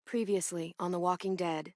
Previously on The Walking Dead.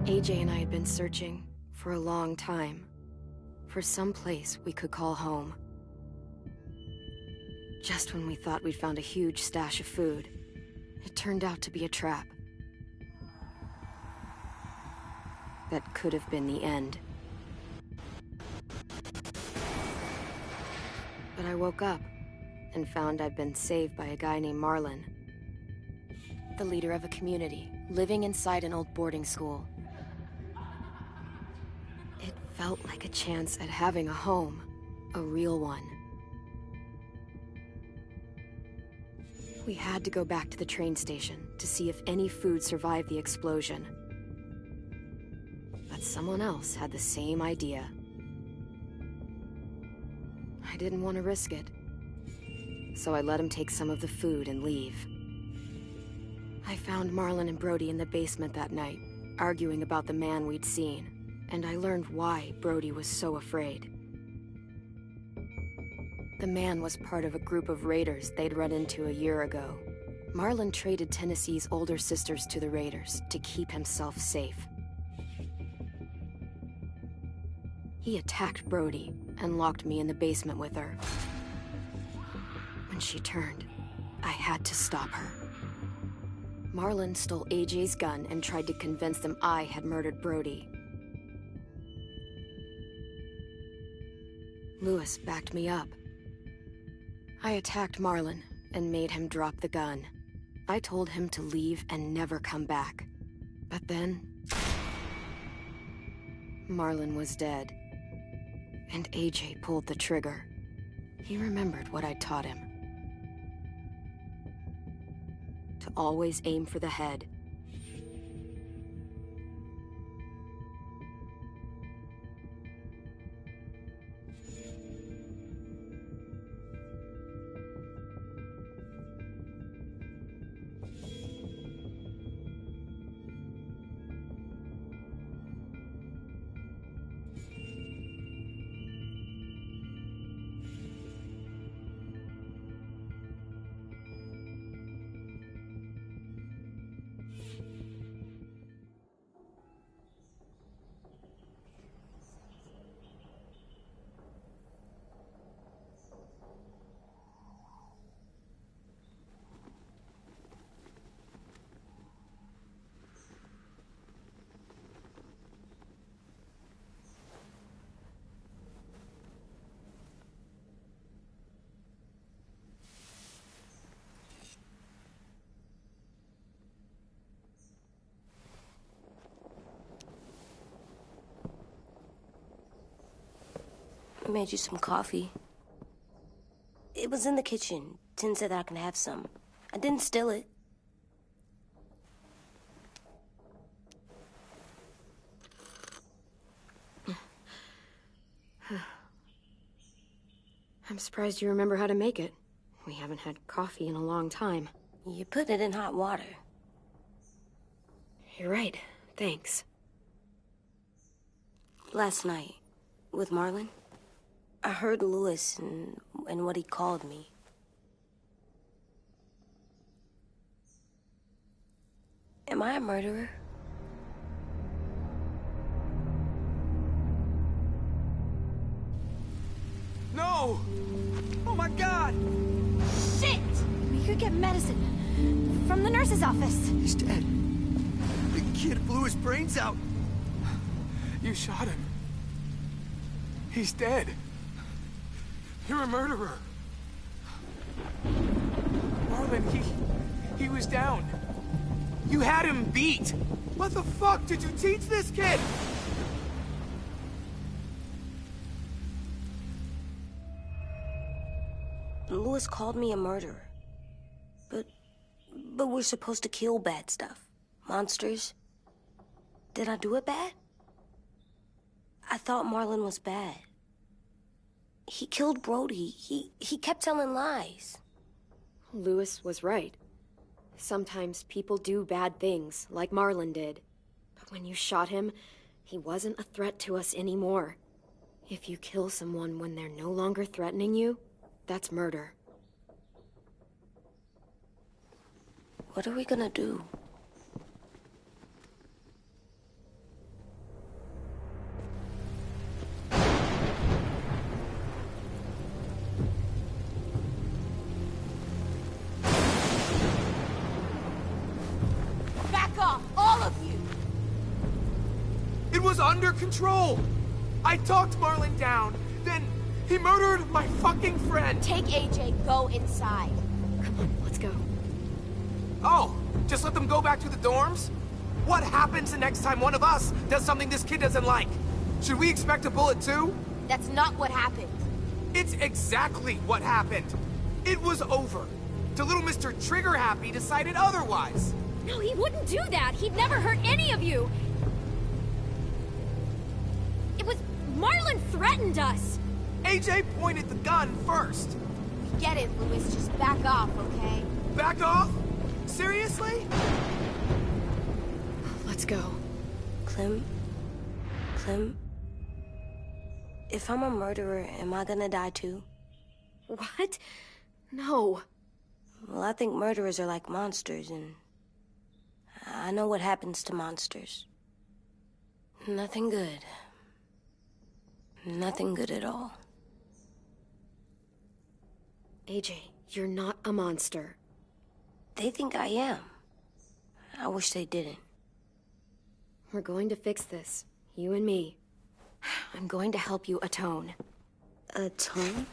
AJ and I had been searching for a long time for some place we could call home. Just when we thought we'd found a huge stash of food, it turned out to be a trap. That could have been the end. But I woke up and found I'd been saved by a guy named Marlon, the leader of a community living inside an old boarding school. It felt like a chance at having a home, a real one. We had to go back to the train station to see if any food survived the explosion. But someone else had the same idea. I didn't want to risk it, so I let him take some of the food and leave. I found Marlon and Brody in the basement that night, arguing about the man we'd seen, and I learned why Brody was so afraid. The man was part of a group of raiders they'd run into a year ago. Marlon traded Tennessee's older sisters to the raiders to keep himself safe. He attacked Brody and locked me in the basement with her. When she turned, I had to stop her. Marlon stole AJ's gun and tried to convince them I had murdered Brody. Lewis backed me up. I attacked Marlon and made him drop the gun. I told him to leave and never come back. But then, Marlon was dead, and AJ pulled the trigger. He remembered what I'd taught him. To always aim for the head. I made you some coffee. It was in the kitchen. Tin said that I can have some. I didn't steal it. I'm surprised you remember how to make it. We haven't had coffee in a long time. You put it in hot water. You're right. Thanks. Last night, with Marlon, I heard Lewis and what he called me. Am I a murderer? No! Oh my God! Shit! We could get medicine from the nurse's office. He's dead. The kid blew his brains out. You shot him. He's dead. You're a murderer. Marlon, he was down. You had him beat. What the fuck did you teach this kid? Lewis called me a murderer. But we're supposed to kill bad stuff. Monsters. Did I do it bad? I thought Marlon was bad. He killed Brody. He kept telling lies. Lewis was right. Sometimes people do bad things, like Marlon did. But when you shot him, he wasn't a threat to us anymore. If you kill someone when they're no longer threatening you, that's murder. What are we gonna do? Back off, all of you! It was under control. I talked Marlon down, then he murdered my fucking friend. Take AJ, go inside. Come on, let's go. Oh, just let them go back to the dorms? What happens the next time one of us does something this kid doesn't like? Should we expect a bullet too? That's not what happened. It's exactly what happened. It was over. The little Mr. Trigger Happy decided otherwise. No, he wouldn't do that. He'd never hurt any of you. It was... Marlon threatened us. AJ pointed the gun first. Get it, Lewis. Just back off, okay? Back off? Seriously? Let's go. Clem? If I'm a murderer, am I gonna die too? What? No. Well, I think murderers are like monsters, and I know what happens to monsters. Nothing good. Nothing good at all. AJ, you're not a monster. They think I am. I wish they didn't. We're going to fix this. You and me. I'm going to help you atone. Atone?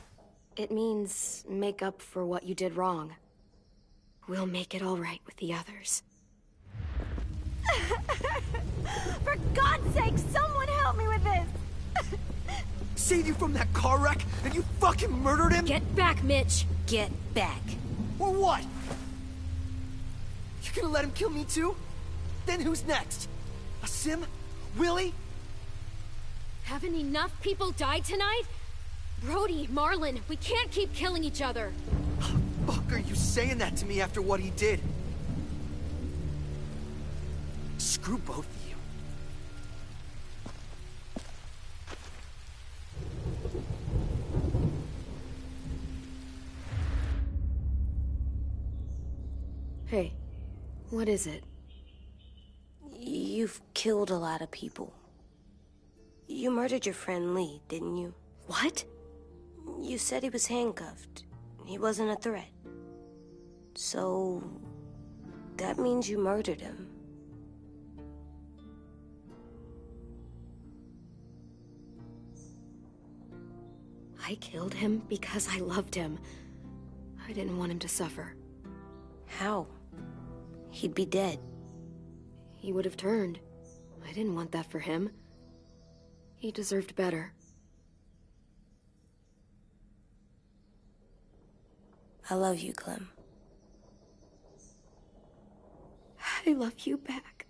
It means make up for what you did wrong. We'll make it all right with the others. For God's sake, someone help me with this! Saved you from that car wreck, and you fucking murdered him? Get back, Mitch! Get back. Or what? You gonna let him kill me too? Then who's next? A Sim? Willie? Haven't enough people died tonight? Brody, Marlon, we can't keep killing each other. Fuck are you saying that to me after what he did? Screw both of you. Hey, what is it? You've killed a lot of people. You murdered your friend Lee, didn't you? What? You said he was handcuffed. He wasn't a threat. So... that means you murdered him. I killed him because I loved him. I didn't want him to suffer. How? He'd be dead. He would have turned. I didn't want that for him. He deserved better. I love you, Clem. I love you back.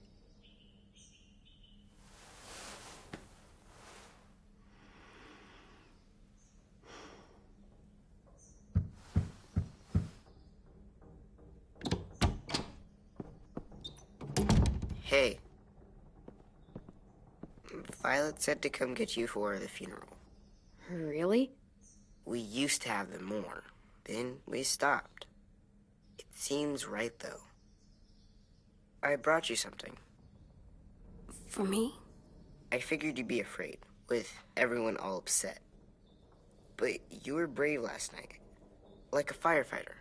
Hey. Violet said to come get you for the funeral. Really? We used to have them more. Then we stopped. It seems right, though. I brought you something. For me? I figured you'd be afraid, with everyone all upset. But you were brave last night. Like a firefighter.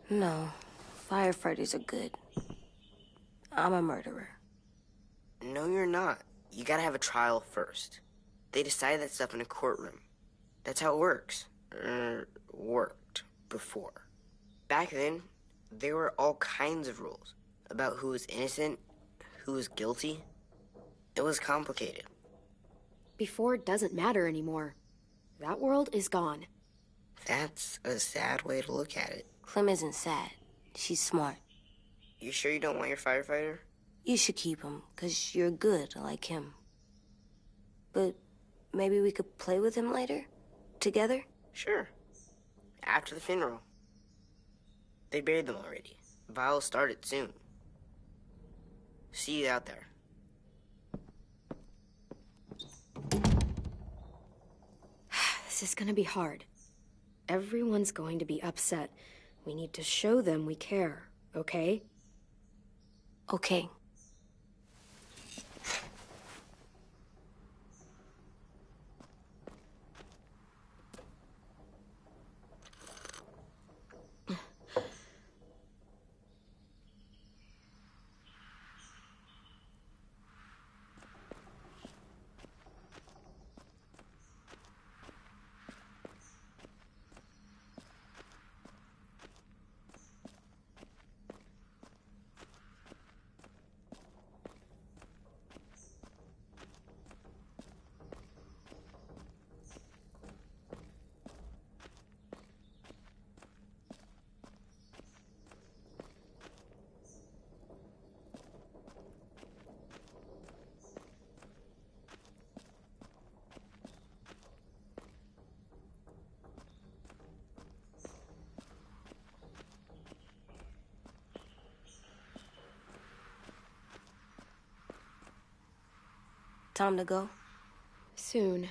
No. Firefighters are good. I'm a murderer. No, you're not. You gotta have a trial first. They decide that stuff in a courtroom. That's how it works. Worked before. Back then, there were all kinds of rules about who was innocent, who was guilty. It was complicated. Before doesn't matter anymore. That world is gone. That's a sad way to look at it. Clem isn't sad. She's smart. You sure you don't want your firefighter? You should keep him, 'cause you're good like him. But maybe we could play with him later? Together? Sure. After the funeral. They buried them already. Vile started soon. See you out there. This is gonna be hard. Everyone's going to be upset. We need to show them we care, okay? Okay. Time to go? Soon.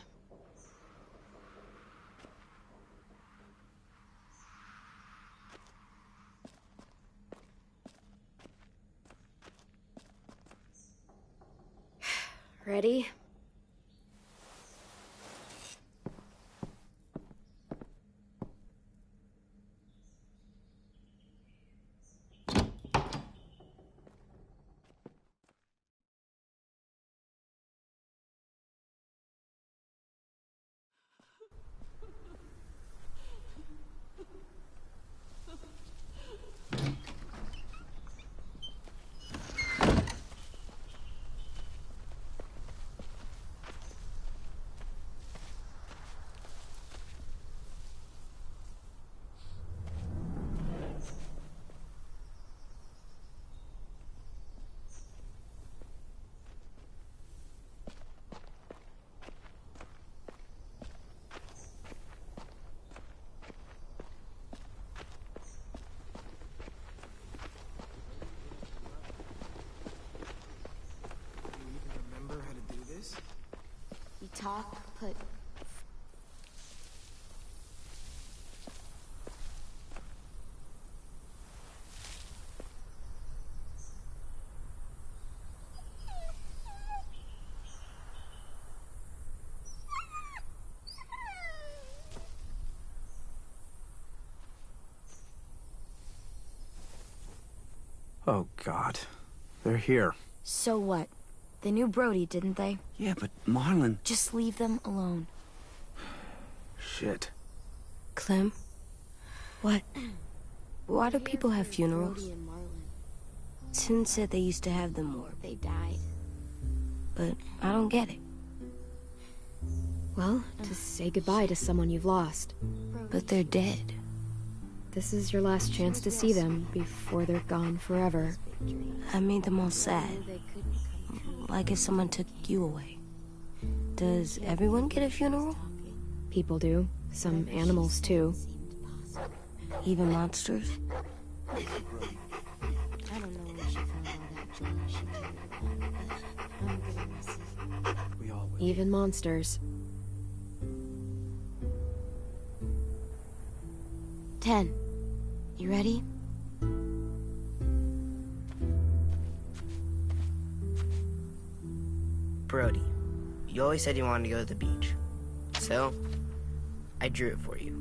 Ready? We talk, but... Oh, God. They're here. So what? They knew Brody, didn't they? Yeah, but Marlon... Just leave them alone. Shit. Clem? What? Why do people have funerals? Brody and Marlon. Sin said they used to have them more, They died. but I don't get it. Well, to say goodbye to someone you've lost. But they're dead. this is your last chance to see them before they're gone forever. I made them all sad. Like if someone took you away. Does everyone get a funeral? People do. Some animals, too. Even monsters? I don't know where she found all that joy she carried around, but I'm gonna miss it. We all will. Even monsters. 10. You ready? Brody, you always said you wanted to go to the beach. So, I drew it for you.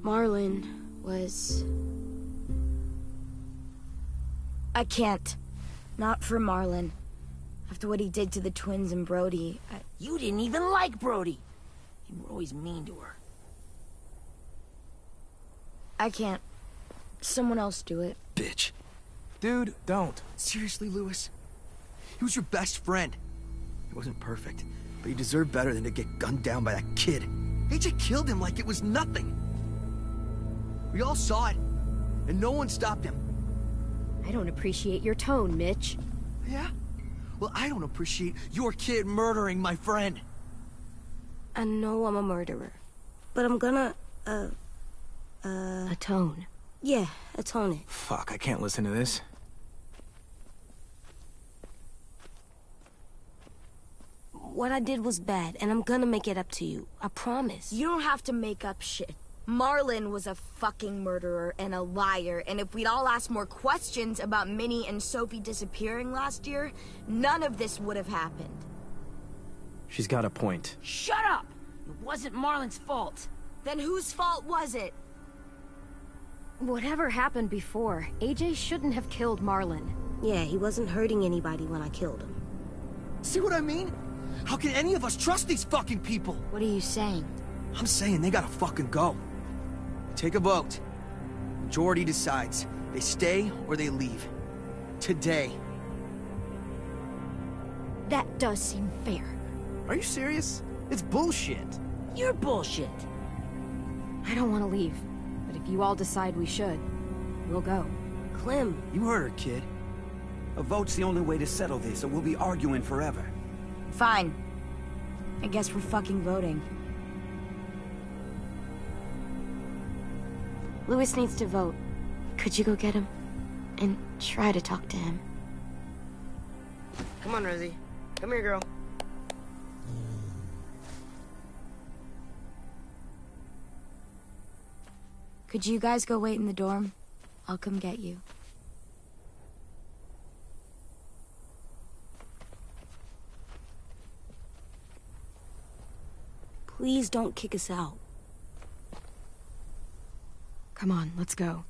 Marlon was... I can't. Not for Marlon. After what he did to the twins and Brody, You didn't even like Brody. You were always mean to her. I can't. Someone else do it. Bitch. Dude, don't. Seriously, Lewis? He was your best friend. He wasn't perfect, but he deserved better than to get gunned down by that kid. AJ killed him like it was nothing. We all saw it, and no one stopped him. I don't appreciate your tone, Mitch. Yeah? Well, I don't appreciate your kid murdering my friend. I know I'm a murderer. But I'm gonna, Atone. yeah, atone it. Fuck, I can't listen to this. What I did was bad, and I'm gonna make it up to you. I promise. You don't have to make up shit. Marlon was a fucking murderer and a liar, and if we'd all asked more questions about Minnie and Sophie disappearing last year, none of this would have happened. She's got a point. Shut up! It wasn't Marlon's fault. Then whose fault was it? Whatever happened before, AJ shouldn't have killed Marlon. Yeah, he wasn't hurting anybody when I killed him. See what I mean? How can any of us trust these fucking people? What are you saying? I'm saying they gotta fucking go. Take a vote. Majority decides. They stay or they leave. Today. That does seem fair. Are you serious? It's bullshit. You're bullshit. I don't want to leave, but if you all decide we should, we'll go. Clem, You heard her, kid. A vote's the only way to settle this, or we'll be arguing forever. Fine. I guess we're fucking voting. Lewis needs to vote. Could you go get him? And try to talk to him. Come on, Rosie. Come here, girl. Could you guys go wait in the dorm? I'll come get you. please don't kick us out. Come on, let's go.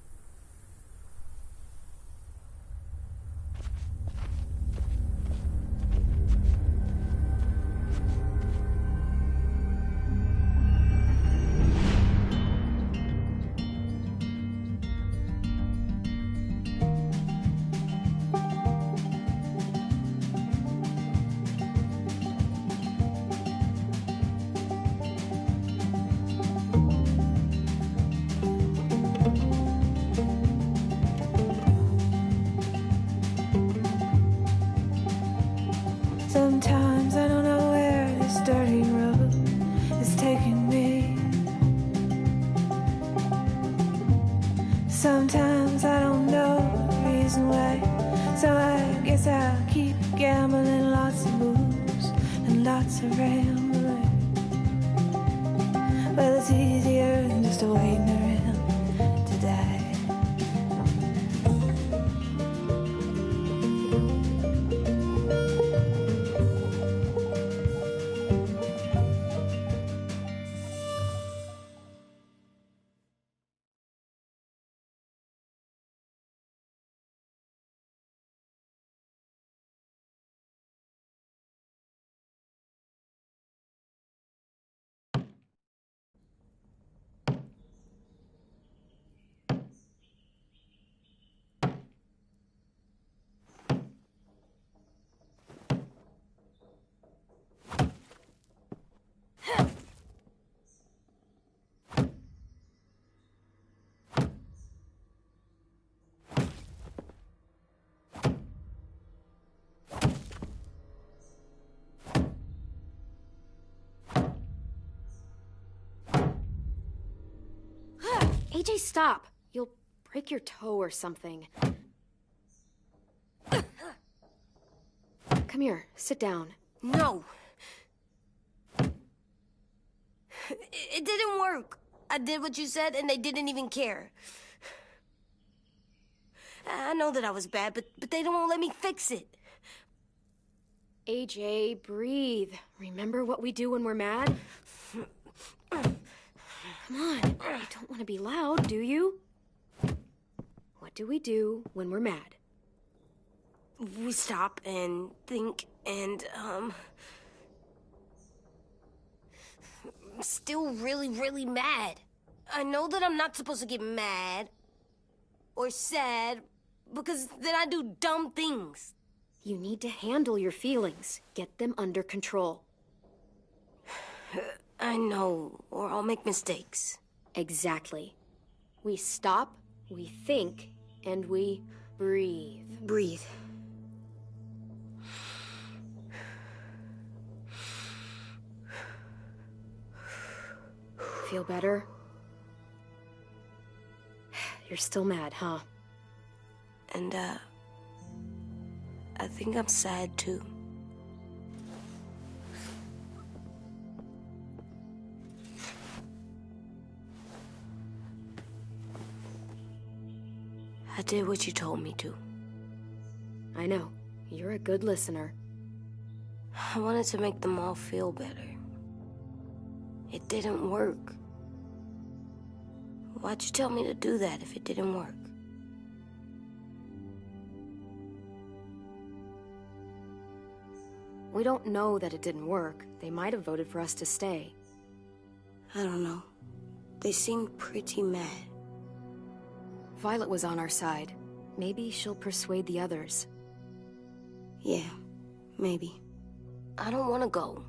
Sometimes I don't know where this dirty road is taking me. Sometimes I don't know the reason why, so I guess I'll keep gambling. Lots of moves and lots of rambling. Well, it's easier than just waiting around to die. AJ, stop. You'll break your toe or something. Come here, sit down. No. It didn't work. I did what you said, and they didn't even care. I know that I was bad, but they don't let me fix it. AJ, breathe. Remember what we do when we're mad? Come on, you don't want to be loud, do you? What do we do when we're mad? We stop and think and, I'm still really, really mad. I know that I'm not supposed to get mad or sad because then I do dumb things. You need to handle your feelings. Get them under control. I know, or I'll make mistakes. Exactly. We stop, we think, and we breathe. Breathe. Feel better? You're still mad, huh? And, I think I'm sad, too. I did what you told me to. I know. You're a good listener. I wanted to make them all feel better. It didn't work. Why'd you tell me to do that if it didn't work? We don't know that it didn't work. They might have voted for us to stay. I don't know. They seemed pretty mad. Violet was on our side. Maybe she'll persuade the others. Yeah, maybe. I don't want to go.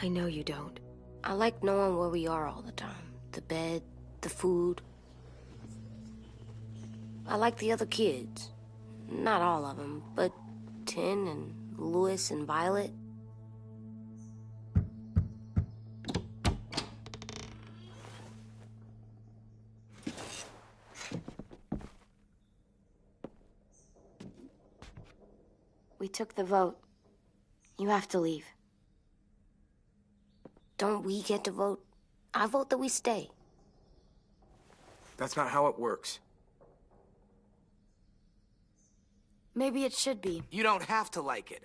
I know you don't. I like knowing where we are all the time. The bed, the food. I like the other kids. Not all of them, but Tin and Louis and Violet. We took the vote. You have to leave. Don't we get to vote? I vote that we stay. That's not how it works. Maybe it should be. You don't have to like it.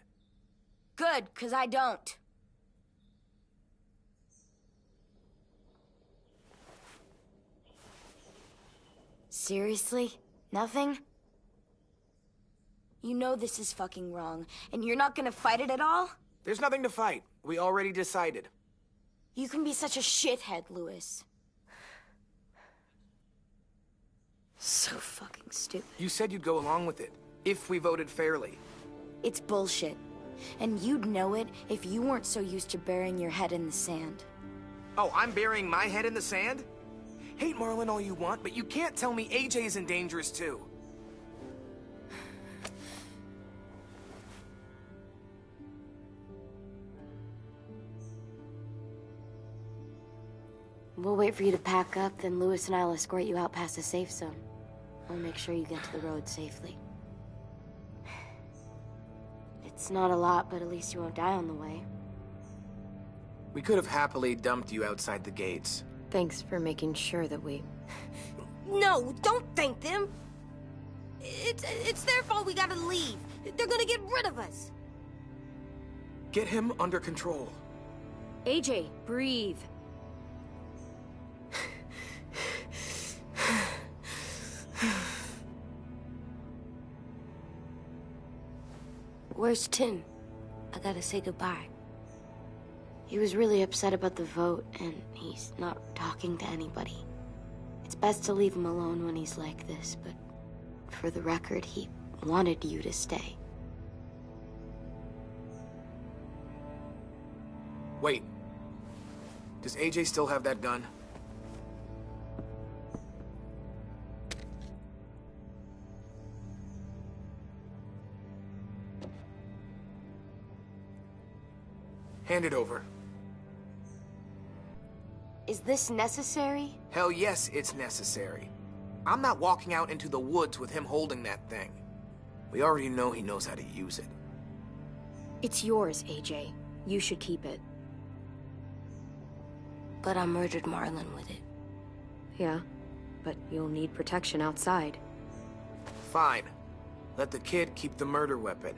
Good, 'cause I don't. Seriously? Nothing? You know this is fucking wrong, and you're not gonna fight it at all? There's nothing to fight. We already decided. You can be such a shithead, Louis. So fucking stupid. You said you'd go along with it, if we voted fairly. It's bullshit. And you'd know it if you weren't so used to burying your head in the sand. Oh, I'm burying my head in the sand? Hate Marlin all you want, but you can't tell me AJ isn't dangerous too. We'll wait for you to pack up, then Louis and I'll escort you out past the safe zone. I'll make sure you get to the road safely. It's not a lot, but at least you won't die on the way. We could have happily dumped you outside the gates. Thanks for making sure that we... No, don't thank them! It's their fault we gotta leave. They're gonna get rid of us. Get him under control. AJ, breathe. Where's Tin? I gotta say goodbye. He was really upset about the vote, and he's not talking to anybody. It's best to leave him alone when he's like this, but for the record, he wanted you to stay. Wait. Does AJ still have that gun? Hand it over. Is this necessary? Hell yes, it's necessary. I'm not walking out into the woods with him holding that thing. We already know he knows how to use it. It's yours, AJ. You should keep it. But I murdered Marlon with it. Yeah, but you'll need protection outside. Fine. Let the kid keep the murder weapon.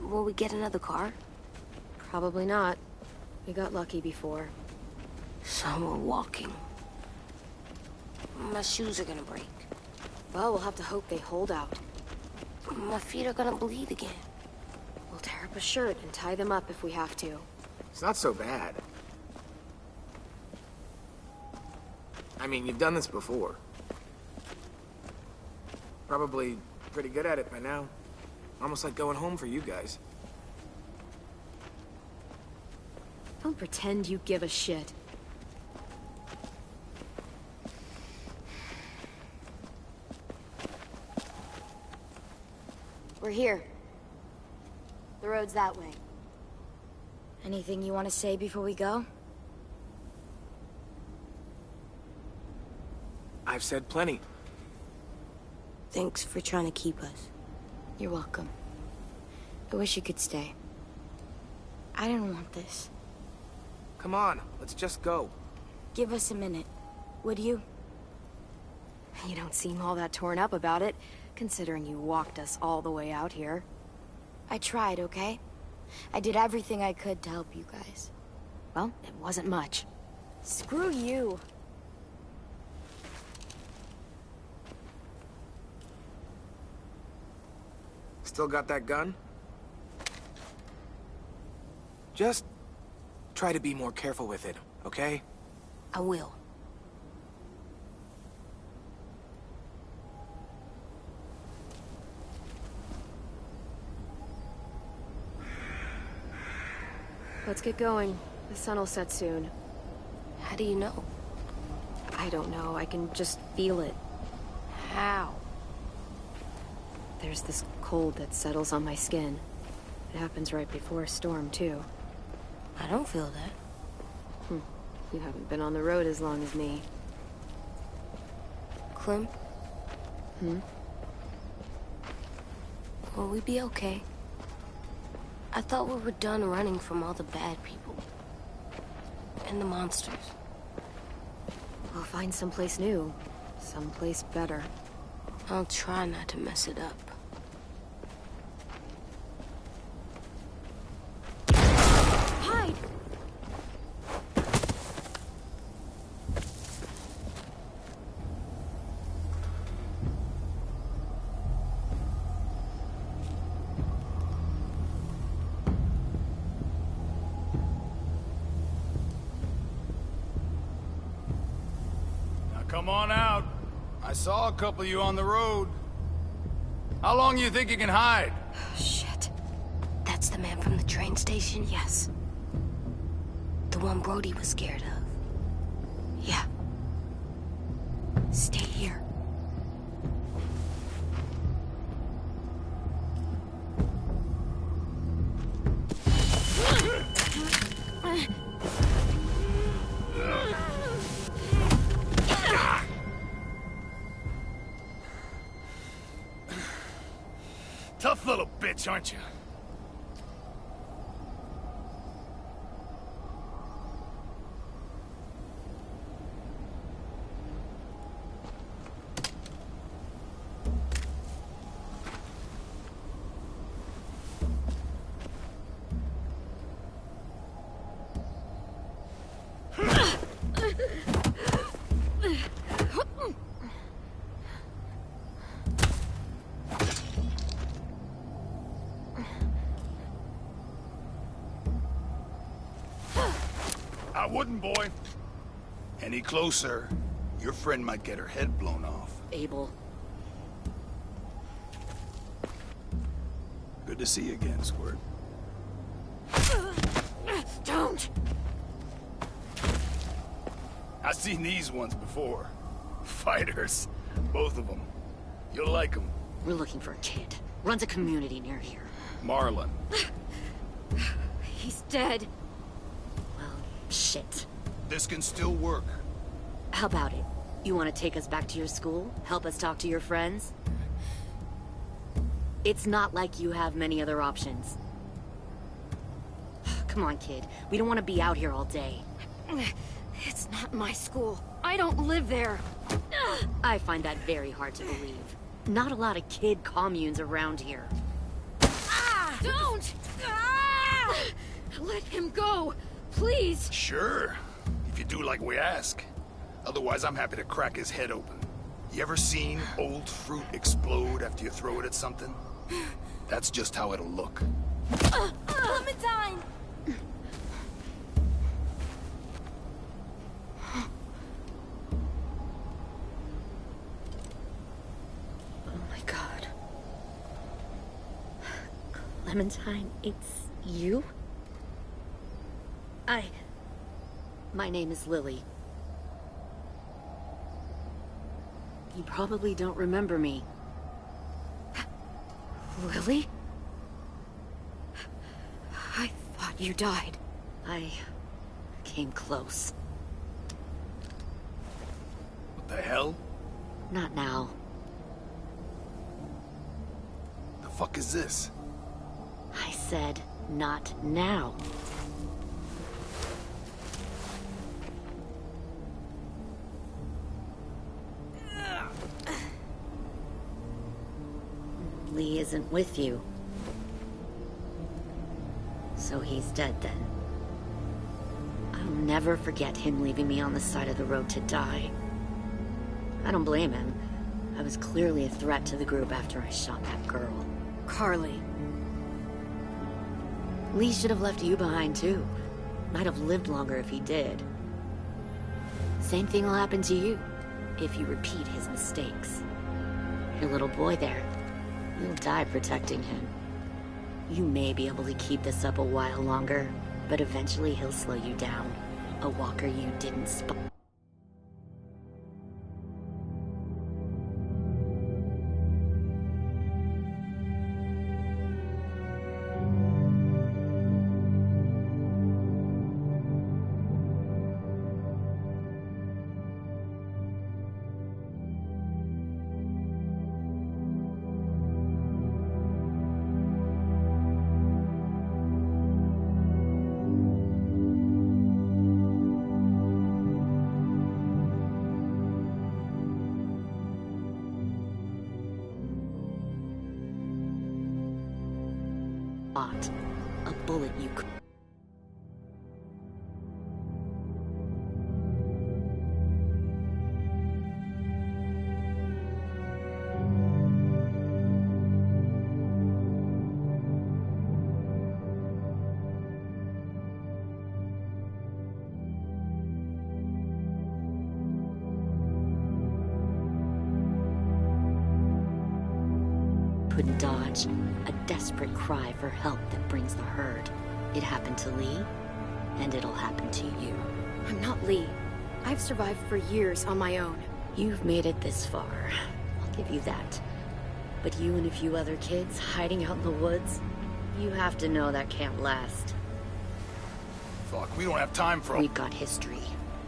Will we get another car? Probably not. We got lucky before. So we're walking. My shoes are gonna break. Well, we'll have to hope they hold out. My feet are gonna bleed again. We'll tear up a shirt and tie them up if we have to. It's not so bad. I mean, you've done this before. Probably pretty good at it by now. Almost like going home for you guys. Don't pretend you give a shit. We're here. The road's that way. Anything you want to say before we go? I've said plenty. Thanks for trying to keep us. You're welcome. I wish you could stay. I didn't want this. Come on, let's just go. Give us a minute, would you? You don't seem all that torn up about it, considering you walked us all the way out here. I tried, okay? I did everything I could to help you guys. Well, it wasn't much. Screw you. Still got that gun? Just try to be more careful with it, okay? I will. Let's get going. The sun will set soon. How do you know? I don't know. I can just feel it. How? There's this cold that settles on my skin. It happens right before a storm, too. I don't feel that. You haven't been on the road as long as me. Clem? Will we be okay? I thought we were done running from all the bad people. And the monsters. We'll find someplace new. Someplace better. I'll try not to mess it up. Hide! Come on out. I saw a couple of you on the road. How long you think you can hide? Shit. That's the man from the train station? Yes. The one Brody was scared of? Yeah. Stay here. Tough little bitch, aren't you? I wouldn't, boy. Any closer, your friend might get her head blown off. Abel. Good to see you again, Squirt. Don't! I've seen these ones before. Fighters. Both of them. You'll like them. We're looking for a kid. Runs a community near here. Marlon. He's dead. Well, shit. This can still work. How about it? You want to take us back to your school? Help us talk to your friends? It's not like you have many other options. Come on, kid. We don't want to be out here all day. It's not my school. I don't live there. I find that very hard to believe. Not a lot of kid communes around here. Don't! Let him go, please. Sure. If you do like we ask. Otherwise, I'm happy to crack his head open. You ever seen old fruit explode after you throw it at something? That's just how it'll look. Clementine! Oh my God. Clementine, it's you? My name is Lily. You probably don't remember me. Lily? I thought you died. I came close. What the hell? Not now. The fuck is this? I said, not now. Lee isn't with you. So he's dead then. I'll never forget him leaving me on the side of the road to die. I don't blame him. I was clearly a threat to the group after I shot that girl. Carly. Lee should have left you behind too. Might have lived longer if he did. Same thing will happen to you, if you repeat his mistakes. Your little boy there, you'll die protecting him. You may be able to keep this up a while longer, but eventually he'll slow you down. A walker you didn't spot. A bullet you could... couldn't dodge. A desperate cry for help that brings the herd. It happened to Lee, and it'll happen to you. I'm not Lee. I've survived for years on my own. You've made it this far. I'll give you that. But you and a few other kids hiding out in the woods, you have to know that can't last. Fuck, we don't have time for... We've got history.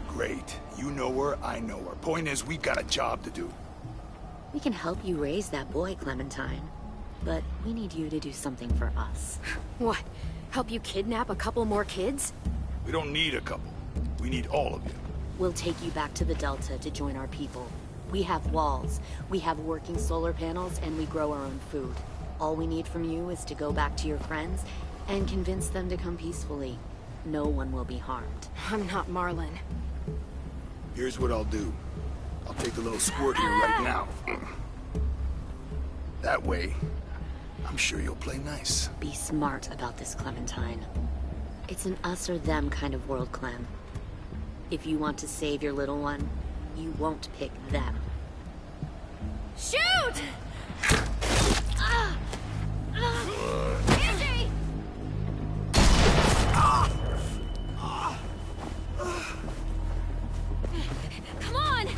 Great. You know her, I know her. Point is, we've got a job to do. We can help you raise that boy, Clementine. But we need you to do something for us. What? Help you kidnap a couple more kids? We don't need a couple. We need all of you. We'll take you back to the Delta to join our people. We have walls, we have working solar panels, and we grow our own food. All we need from you is to go back to your friends and convince them to come peacefully. No one will be harmed. I'm not Marlin. Here's what I'll do. I'll take the little squirt here right now. That way, I'm sure you'll play nice. Be smart about this, Clementine. It's an us or them kind of world, Clem. If you want to save your little one, you won't pick them. Shoot! Angie! Come on!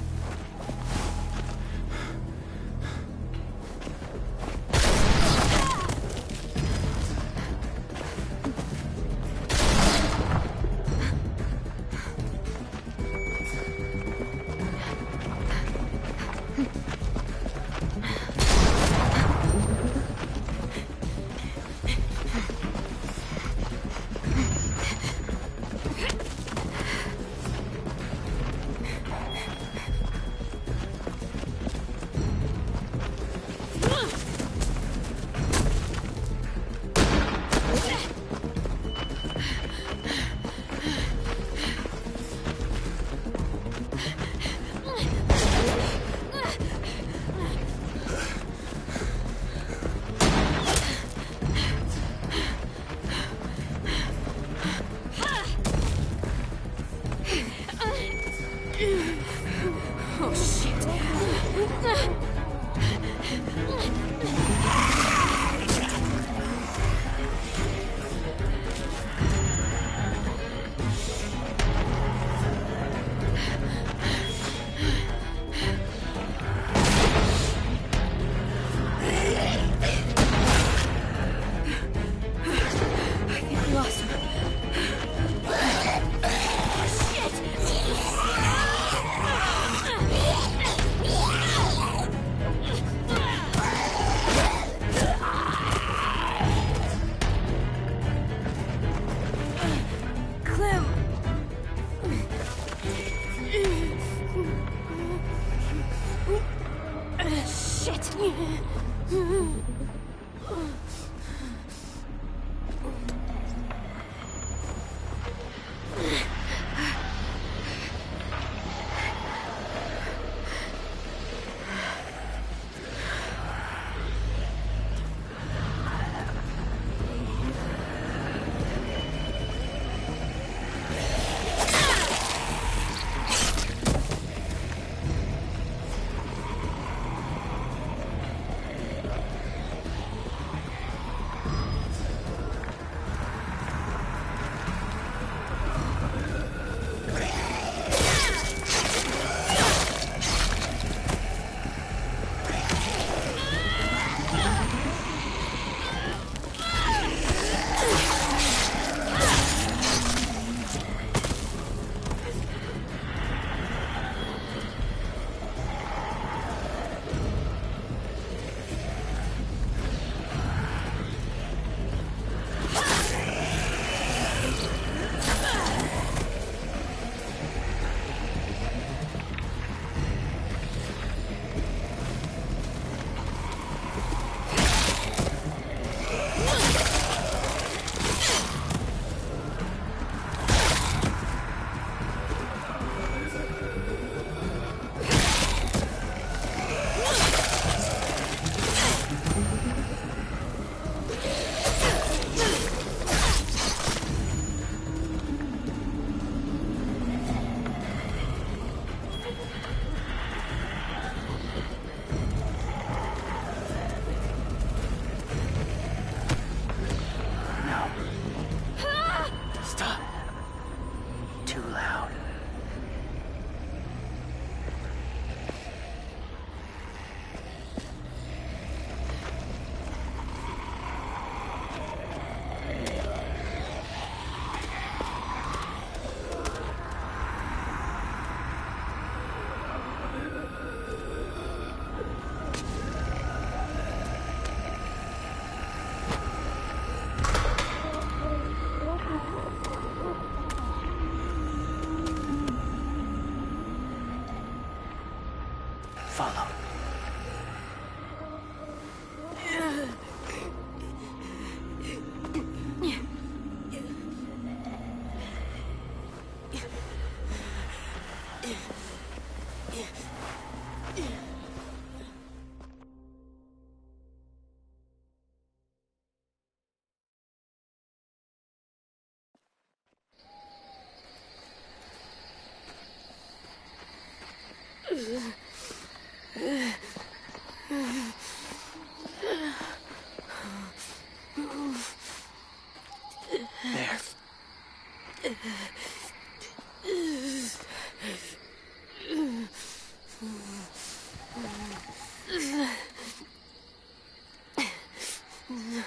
Oh.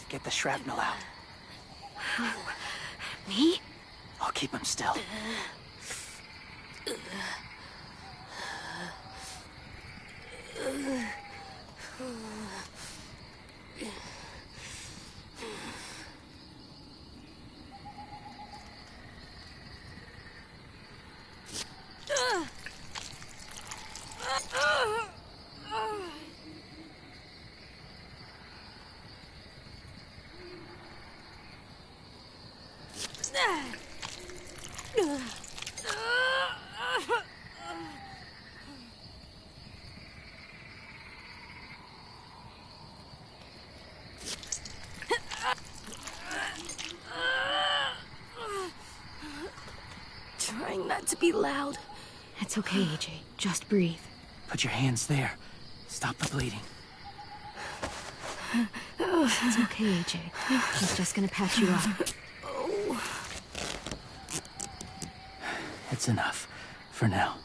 Get the shrapnel out. Me? I'll keep him still. Trying not to be loud. It's okay, AJ. Just breathe. Put your hands there. Stop the bleeding. It's okay, AJ. She's just gonna patch you up. Oh. It's enough. For now.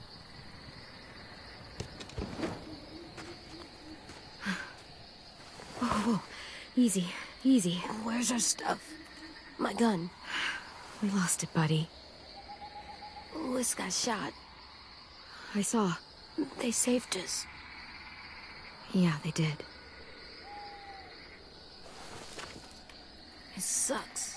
Whoa, whoa. Easy, easy. Where's our stuff? My gun. We lost it, buddy. Louis got shot. I saw. They saved us. Yeah, they did. It sucks.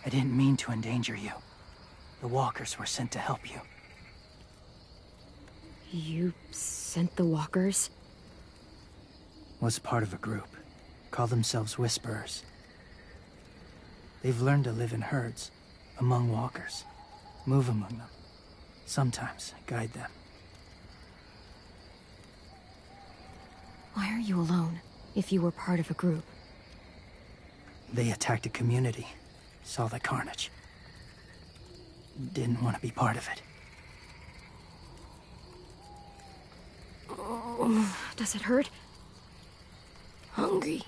I didn't mean to endanger you. The walkers were sent to help you. You sent the walkers? Was part of a group. Call themselves Whisperers. They've learned to live in herds, among walkers. Move among them. Sometimes guide them. Why are you alone, if you were part of a group? They attacked a community. Saw the carnage. Didn't want to be part of it. Oh, does it hurt? Hungry.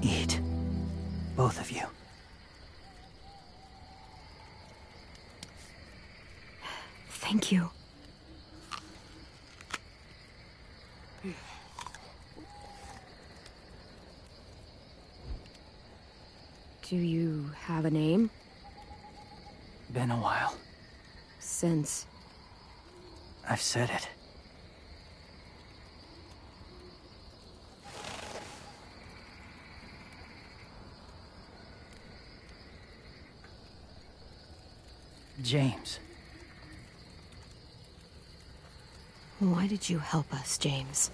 Eat. Both of you. Thank you. Do you have a name? Been a while. Since... I've said it. James. Why did you help us, James?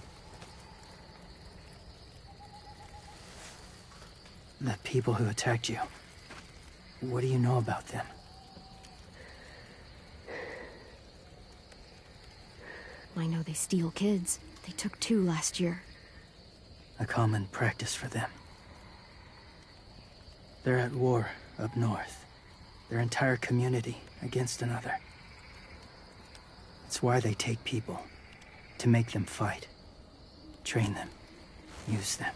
The people who attacked you. What do you know about them? I know they steal kids. They took 2 last year. A common practice for them. They're at war up north. Their entire community against another. It's why they take people. To make them fight. Train them. Use them.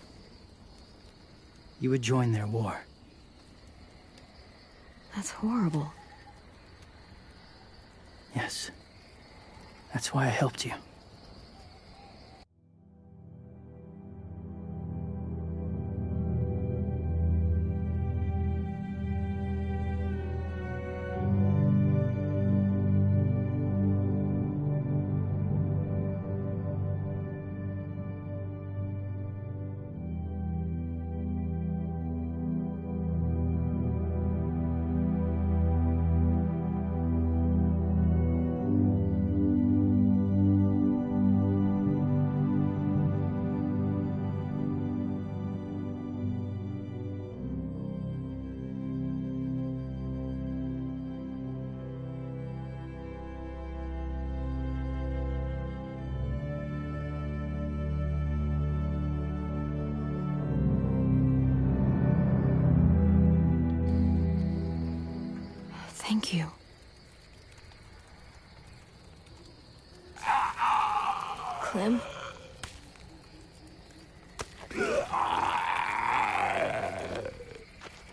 You would join their war. That's horrible. Yes. That's why I helped you. Thank you. Clem?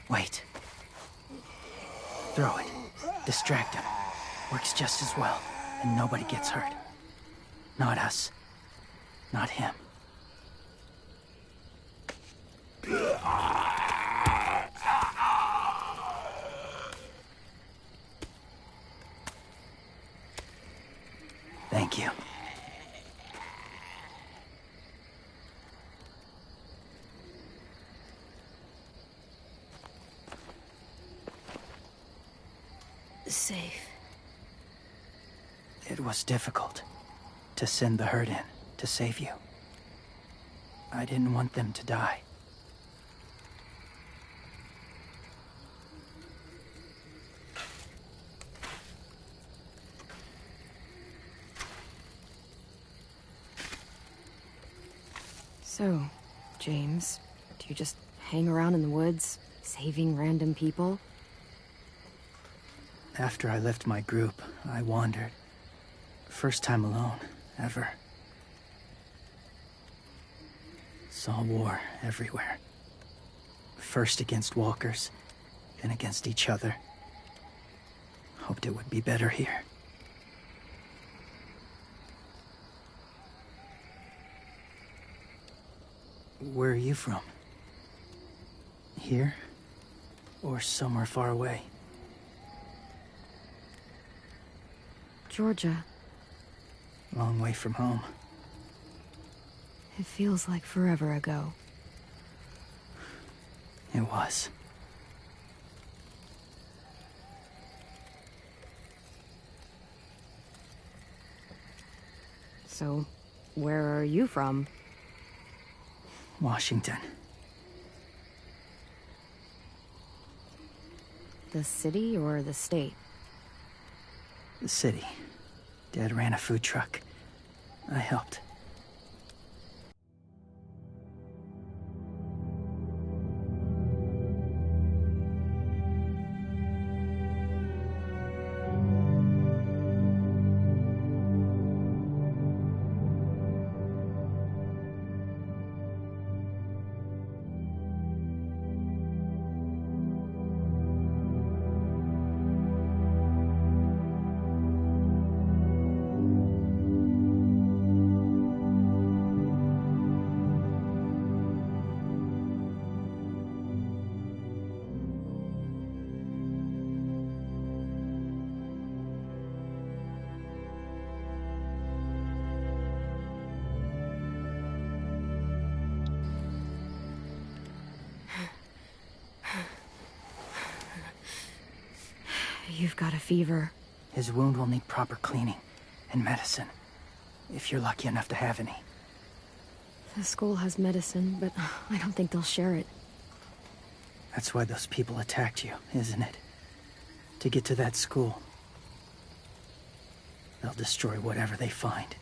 Wait. Throw it. Distract him. Works just as well, and nobody gets hurt. Not us. Not him. Thank you. Safe. It was difficult to send the herd in to save you. I didn't want them to die. So, James, do you just hang around in the woods, saving random people? After I left my group, I wandered. First time alone, ever. Saw war everywhere. First against walkers, then against each other. Hoped it would be better here. Where are you from? Here? Or somewhere far away? Georgia. Long way from home. It feels like forever ago. It was. So, where are you from? Washington. The city or the state? The city. Dad ran a food truck. I helped. You've got a fever. His wound will need proper cleaning and medicine, if you're lucky enough to have any. The school has medicine, but I don't think they'll share it. That's why those people attacked you, isn't it? To get to that school. They'll destroy whatever they find.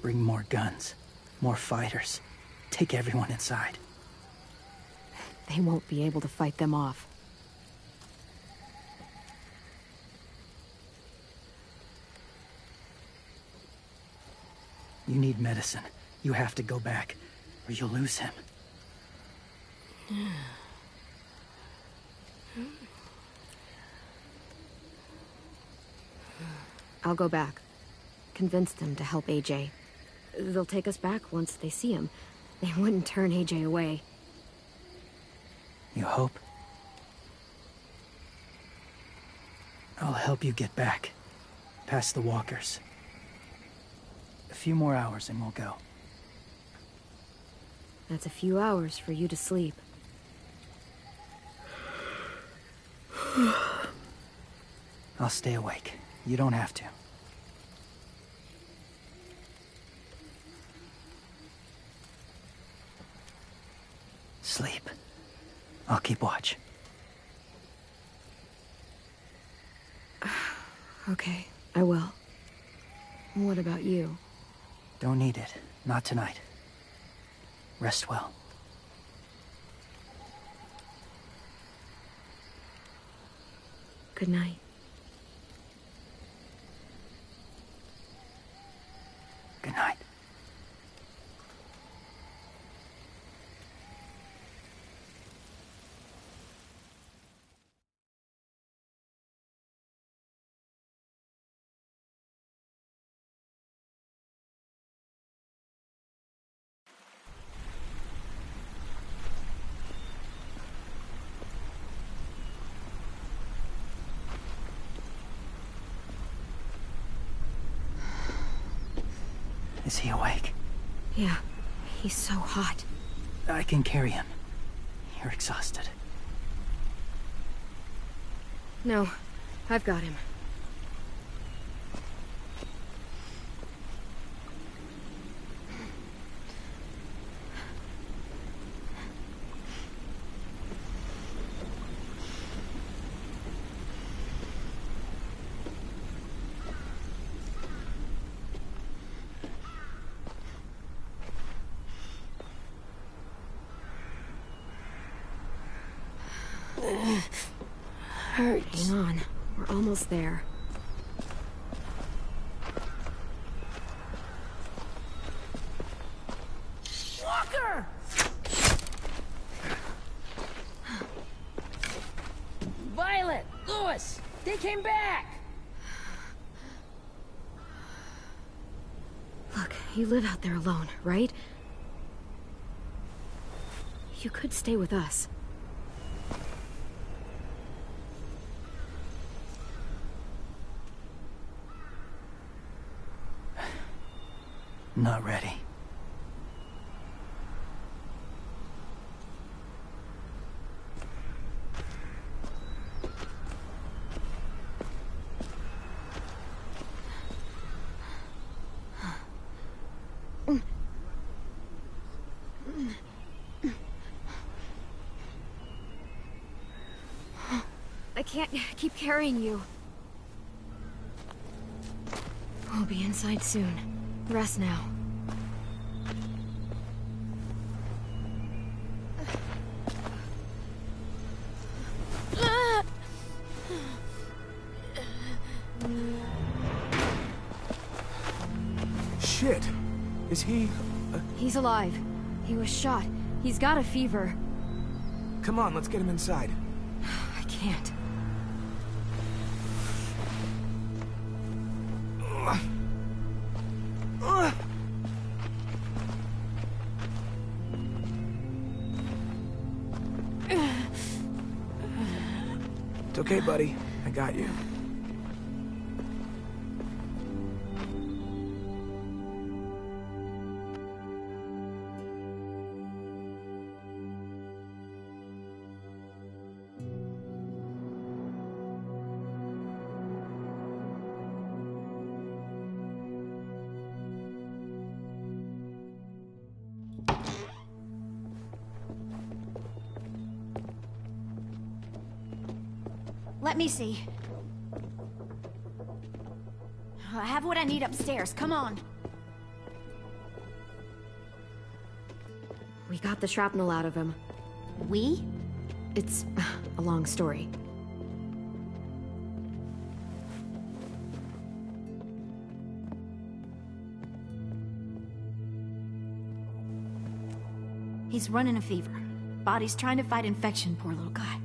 Bring more guns, more fighters. Take everyone inside. They won't be able to fight them off. You need medicine. You have to go back, or you'll lose him. I'll go back. Convince them to help AJ. They'll take us back once they see him. They wouldn't turn AJ away. You hope? I'll help you get back. Past the walkers. A few more hours and we'll go. That's a few hours for you to sleep. I'll stay awake. You don't have to. Sleep. I'll keep watch. Okay, I will. What about you? Don't need it. Not tonight. Rest well. Good night. Good night. Is he awake? Yeah, he's so hot. I can carry him. You're exhausted. No, I've got him. Hurts. Hang on, we're almost there. Walker! Violet! Lewis! They came back! Look, you live out there alone, right? You could stay with us. Not ready. I can't keep carrying you. We'll be inside soon. Rest now. Shit. Is he... He's alive. He was shot. He's got a fever. Come on, let's get him inside. I can't. It's okay, buddy. I got you. Let me see. I have what I need upstairs. Come on. We got the shrapnel out of him. We? It's a long story. He's running a fever. Body's trying to fight infection, poor little guy.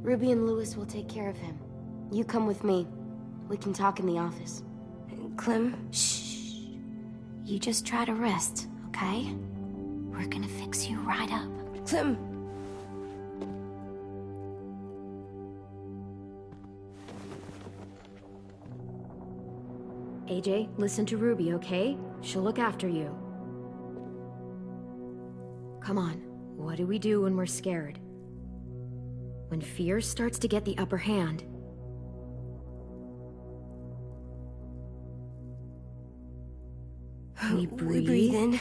Ruby and Lewis will take care of him. You come with me. We can talk in the office. Clem? Shh. You just try to rest, okay? We're gonna fix you right up. Clem! AJ, listen to Ruby, okay? She'll look after you. Come on, what do we do when we're scared? When fear starts to get the upper hand. We breathe. We breathe in.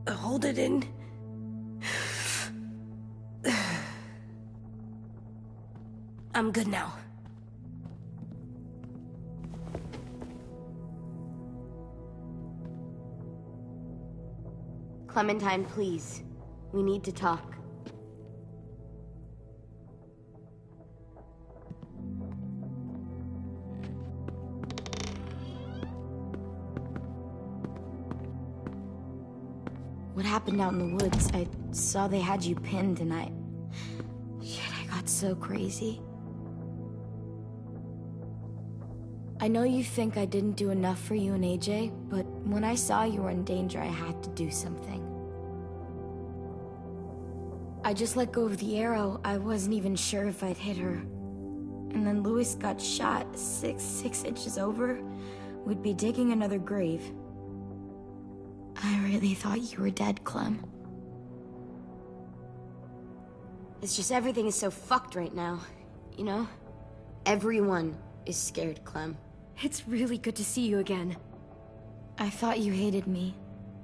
Hold it in. I'm good now. Clementine, please. We need to talk. What happened out in the woods? I saw they had you pinned and I got so crazy. I know you think I didn't do enough for you and AJ, but when I saw you were in danger, I had to do something. I just let go of the arrow. I wasn't even sure if I'd hit her. And then Lewis got shot 6 inches over. We'd be digging another grave. I really thought you were dead, Clem. It's just everything is so fucked right now, you know? Everyone is scared, Clem. It's really good to see you again. I thought you hated me.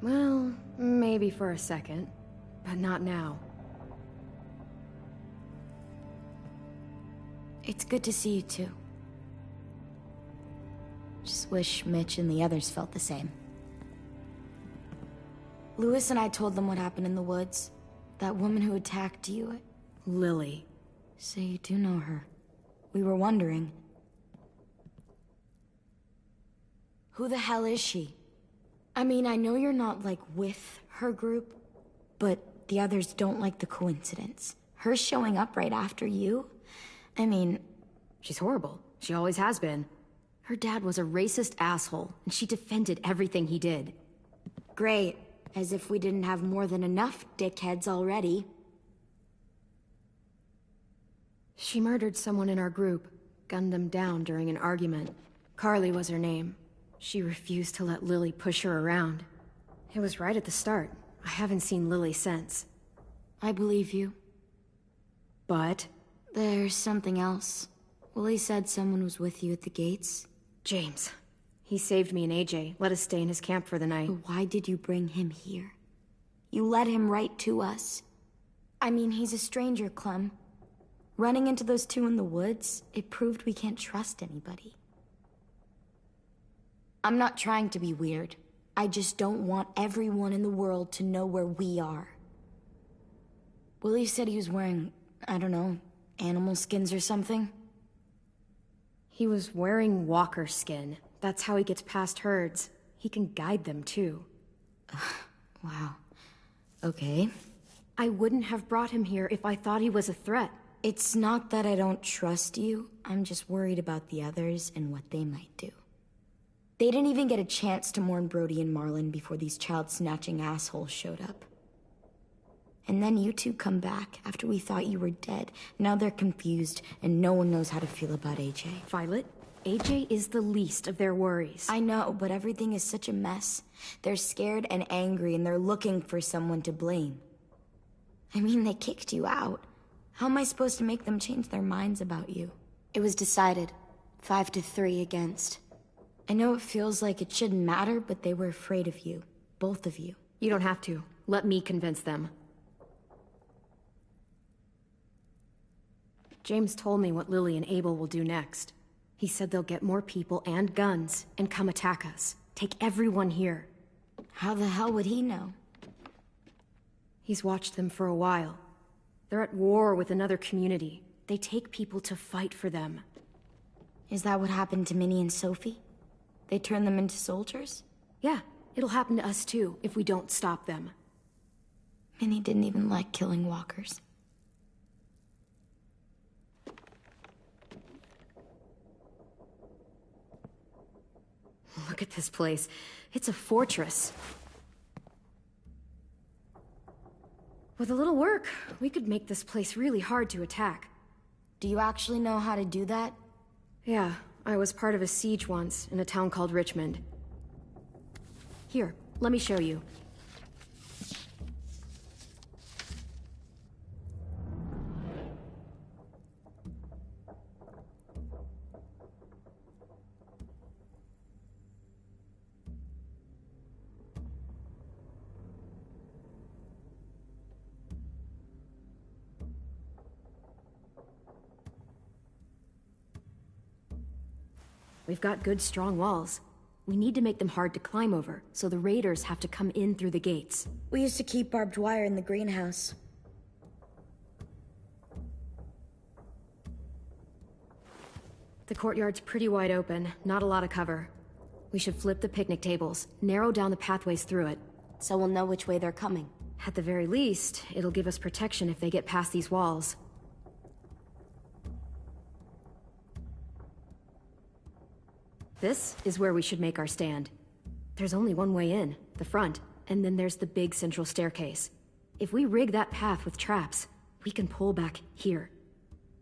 Well, maybe for a second, but not now. It's good to see you too. Just wish Mitch and the others felt the same. Lewis and I told them what happened in the woods. That woman who attacked you. Lily. So you do know her. We were wondering. Who the hell is she? I mean, I know you're not, like, with her group, but the others don't like the coincidence. Her showing up right after you? I mean... She's horrible. She always has been. Her dad was a racist asshole, and she defended everything he did. Great. As if we didn't have more than enough dickheads already. She murdered someone in our group, gunned them down during an argument. Carly was her name. She refused to let Lily push her around. It was right at the start. I haven't seen Lily since. I believe you. But? There's something else. Willie said someone was with you at the gates. James. He saved me and AJ, let us stay in his camp for the night. But why did you bring him here? You led him right to us. I mean, he's a stranger, Clem. Running into those two in the woods, it proved we can't trust anybody. I'm not trying to be weird. I just don't want everyone in the world to know where we are. Willie said he was wearing, I don't know, animal skins or something. He was wearing walker skin. That's how he gets past herds. He can guide them, too. Wow. Okay. I wouldn't have brought him here if I thought he was a threat. It's not that I don't trust you. I'm just worried about the others and what they might do. They didn't even get a chance to mourn Brody and Marlon before these child-snatching assholes showed up. And then you two come back after we thought you were dead. Now they're confused, and no one knows how to feel about AJ. Violet, AJ is the least of their worries. I know, but everything is such a mess. They're scared and angry, and they're looking for someone to blame. I mean, they kicked you out. How am I supposed to make them change their minds about you? It was decided. 5-3 against. I know it feels like it shouldn't matter, but they were afraid of you. Both of you. You don't have to. Let me convince them. James told me what Lily and Abel will do next. He said they'll get more people and guns and come attack us. Take everyone here. How the hell would he know? He's watched them for a while. They're at war with another community. They take people to fight for them. Is that what happened to Minnie and Sophie? They turned them into soldiers? Yeah, it'll happen to us too, if we don't stop them. Minnie didn't even like killing walkers. Look at this place. It's a fortress. With a little work, we could make this place really hard to attack. Do you actually know how to do that? Yeah, I was part of a siege once in a town called Richmond. Here, let me show you. We've got good, strong walls. We need to make them hard to climb over, so the raiders have to come in through the gates. We used to keep barbed wire in the greenhouse. The courtyard's pretty wide open, not a lot of cover. We should flip the picnic tables, narrow down the pathways through it. So we'll know which way they're coming. At the very least, it'll give us protection if they get past these walls. This is where we should make our stand. There's only one way in, the front, and then there's the big central staircase. If we rig that path with traps, we can pull back here.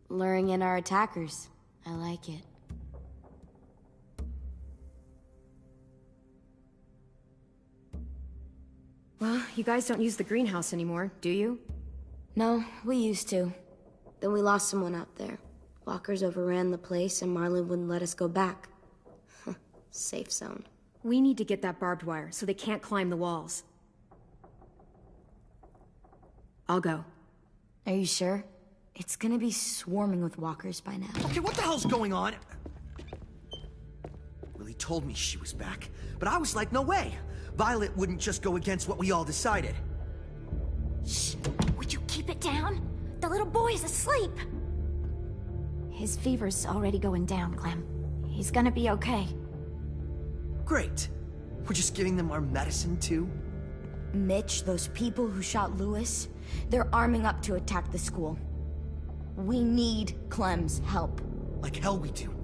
Luring in our attackers. I like it. Well, you guys don't use the greenhouse anymore, do you? No, we used to. Then we lost someone out there. Walkers overran the place and Marlin wouldn't let us go back. Safe zone. We need to get that barbed wire so they can't climb the walls. I'll go. Are you sure? It's gonna be swarming with walkers by now. Okay, what the hell's going on? Lily told me she was back, but I was like, no way. Violet wouldn't just go against what we all decided. Shh! Would you keep it down? The little boy's asleep! His fever's already going down, Clem. He's gonna be okay. Great. We're just giving them our medicine, too? Mitch, those people who shot Lewis, they're arming up to attack the school. We need Clem's help. Like hell we do.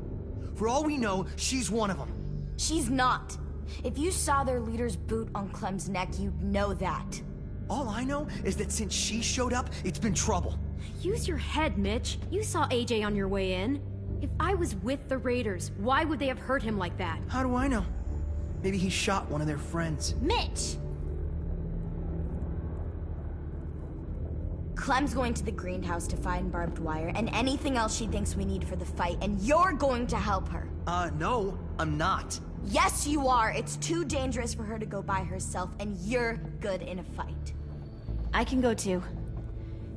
For all we know, she's one of them. She's not. If you saw their leader's boot on Clem's neck, you'd know that. All I know is that since she showed up, it's been trouble. Use your head, Mitch. You saw AJ on your way in. If I was with the Raiders, why would they have hurt him like that? How do I know? Maybe he shot one of their friends. Mitch! Clem's going to the greenhouse to find barbed wire and anything else she thinks we need for the fight, and you're going to help her. No, I'm not. Yes, you are. It's too dangerous for her to go by herself, and you're good in a fight. I can go too.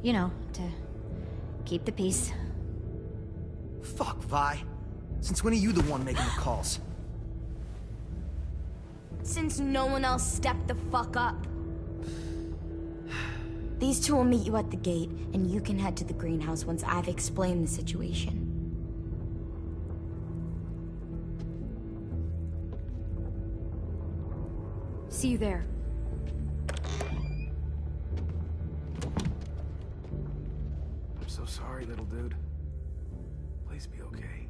You know, to keep the peace. Fuck, Vi. Since when are you the one making the calls? Since no one else stepped the fuck up. These two will meet you at the gate, and you can head to the greenhouse once I've explained the situation. See you there. I'm so sorry, little dude. Please be okay.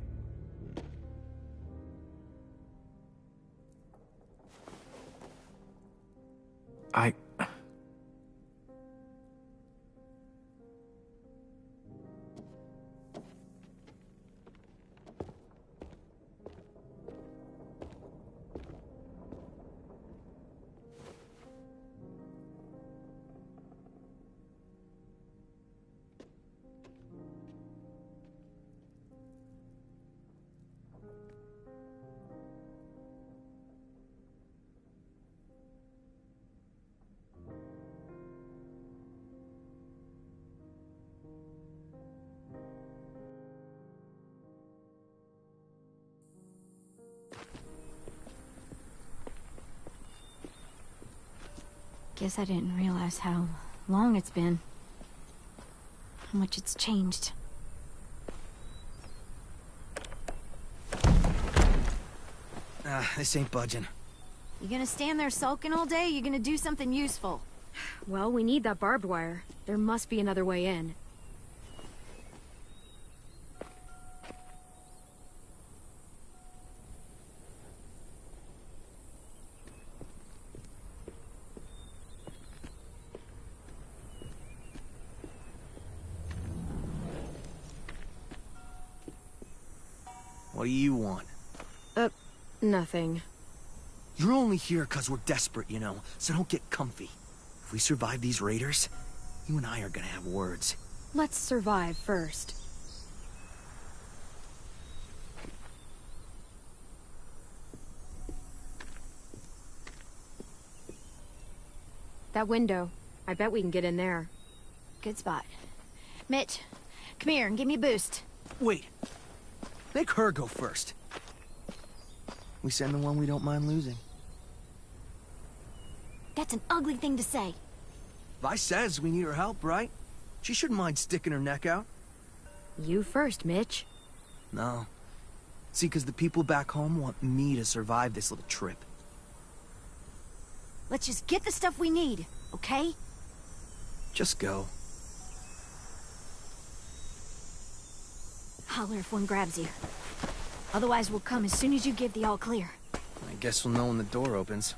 Guess I didn't realize how long it's been. How much it's changed. This ain't budging. You gonna stand there sulking all day? You gonna do something useful? Well, we need that barbed wire. There must be another way in. What do you want? Nothing. You're only here 'cause we're desperate, you know, so don't get comfy. If we survive these raiders, you and I are gonna have words. Let's survive first. That window. I bet we can get in there. Good spot. Mitch, come here and give me a boost. Wait. Make her go first. We send the one we don't mind losing. That's an ugly thing to say. Vi says we need her help, right? She shouldn't mind sticking her neck out. You first, Mitch. No. See, 'cause the people back home want me to survive this little trip. Let's just get the stuff we need, okay? Just go. Holler if one grabs you. Otherwise, we'll come as soon as you give the all clear. I guess we'll know when the door opens.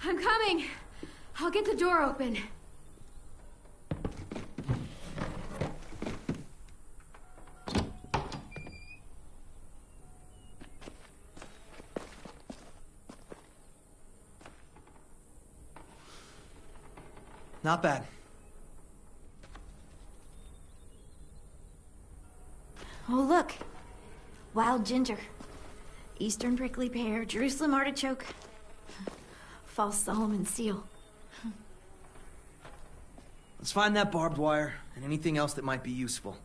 I'm coming. I'll get the door open. Not bad. Oh, look. Wild ginger. Eastern prickly pear, Jerusalem artichoke. False Solomon seal. Let's find that barbed wire and anything else that might be useful.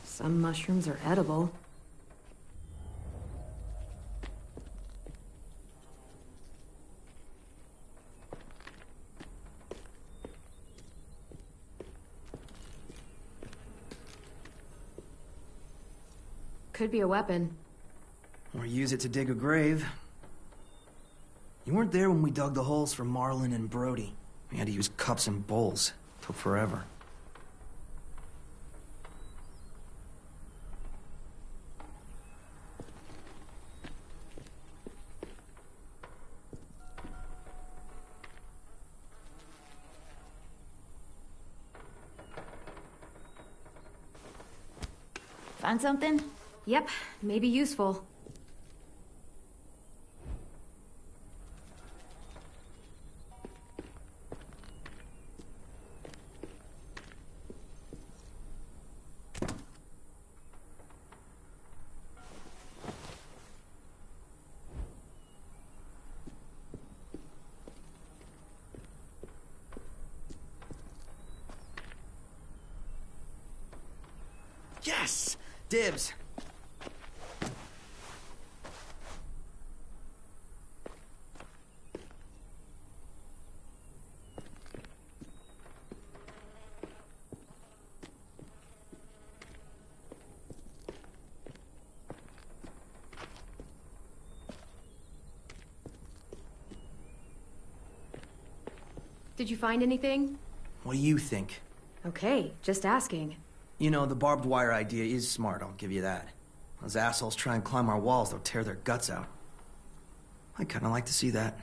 Some mushrooms are edible. Could be a weapon. Or use it to dig a grave. You weren't there when we dug the holes for Marlin and Brody. We had to use cups and bowls. Took forever. Find something? Yep, maybe useful. Yes! Dibs. Did you find anything? What do you think? Okay, just asking. You know, the barbed wire idea is smart, I'll give you that. Those assholes try and climb our walls, they'll tear their guts out. I'd kinda like to see that.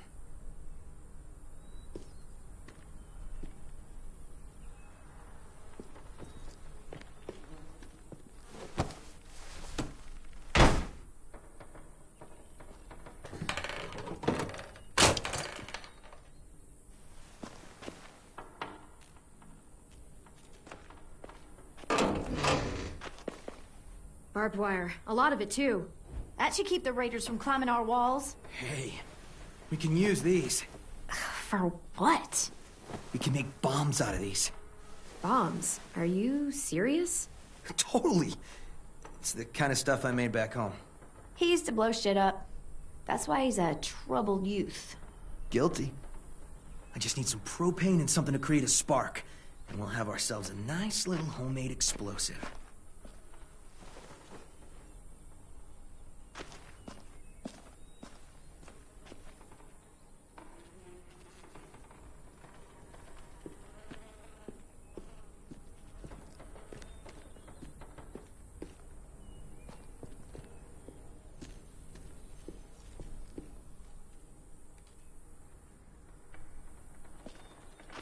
Barbed wire. A lot of it, too. That should keep the raiders from climbing our walls. Hey, we can use these. For what? We can make bombs out of these. Bombs? Are you serious? Totally. It's the kind of stuff I made back home. He used to blow shit up. That's why he's a troubled youth. Guilty. I just need some propane and something to create a spark. And we'll have ourselves a nice little homemade explosive.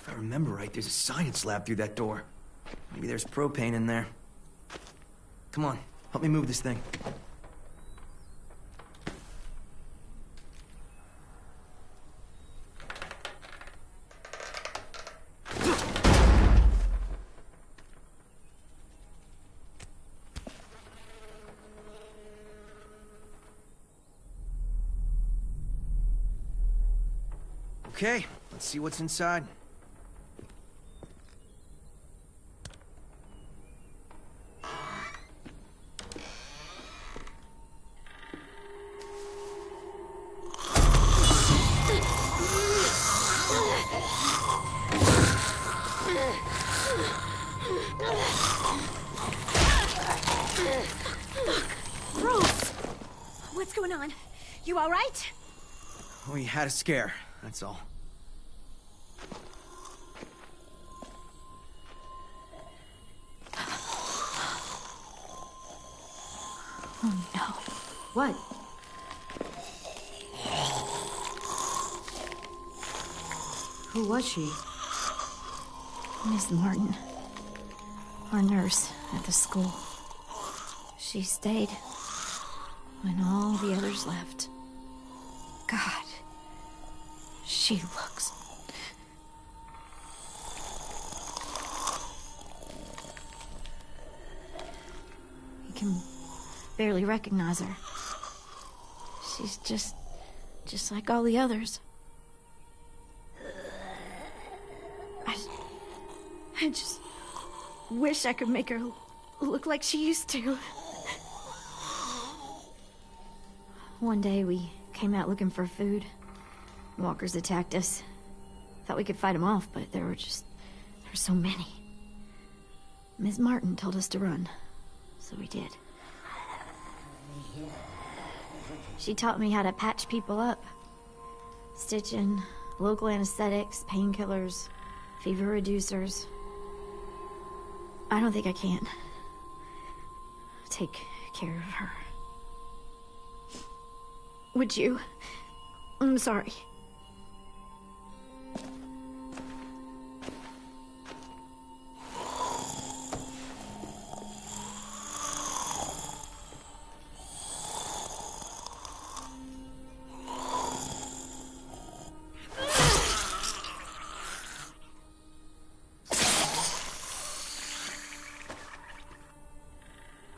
If I remember right, there's a science lab through that door. Maybe there's propane in there. Come on, help me move this thing. Okay, let's see what's inside. What's going on? You all right? We had a scare, that's all. Oh no. What? Who was she? Miss Martin. Our nurse at the school. She stayed when all the others left. God. She looks... You can barely recognize her. She's just like all the others. I just wish I could make her look like she used to. One day we came out looking for food. Walkers attacked us. Thought we could fight them off, but there were so many. Miss Martin told us to run, so we did. She taught me how to patch people up. Stitching, local anesthetics, painkillers, fever reducers. I don't think I can take care of her. Would you? I'm sorry.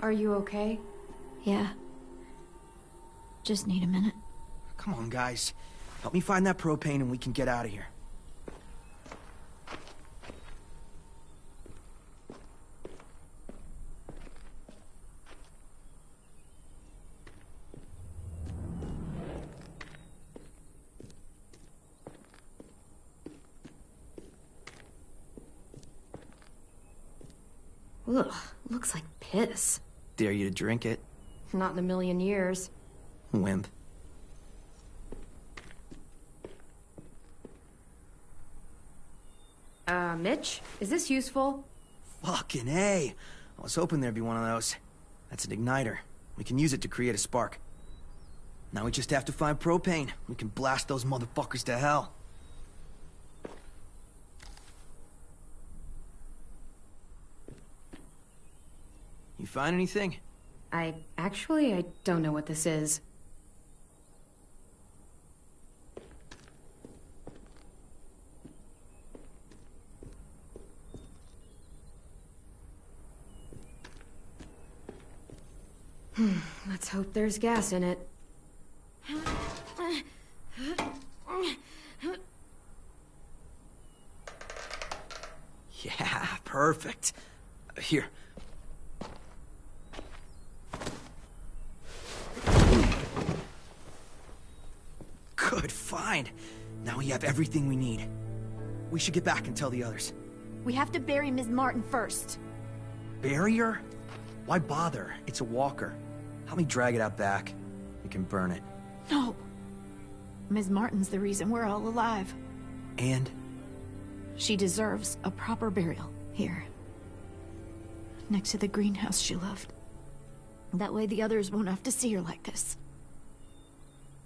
Are you okay? Yeah. Just need a minute. Come on, guys. Help me find that propane and we can get out of here. Ugh, looks like piss. Dare you to drink it. Not in a million years. Wimp. Mitch? Is this useful? Fucking A. I was hoping there'd be one of those. That's an igniter. We can use it to create a spark. Now we just have to find propane. We can blast those motherfuckers to hell. You find anything? I don't know what this is. Let's hope there's gas in it. Yeah, perfect. Here. Good find. Now we have everything we need. We should get back and tell the others. We have to bury Ms. Martin first. Bury her? Why bother? It's a walker. Help me drag it out back. We can burn it. No. Ms. Martin's the reason we're all alive. And? She deserves a proper burial here. Next to the greenhouse she loved. That way the others won't have to see her like this.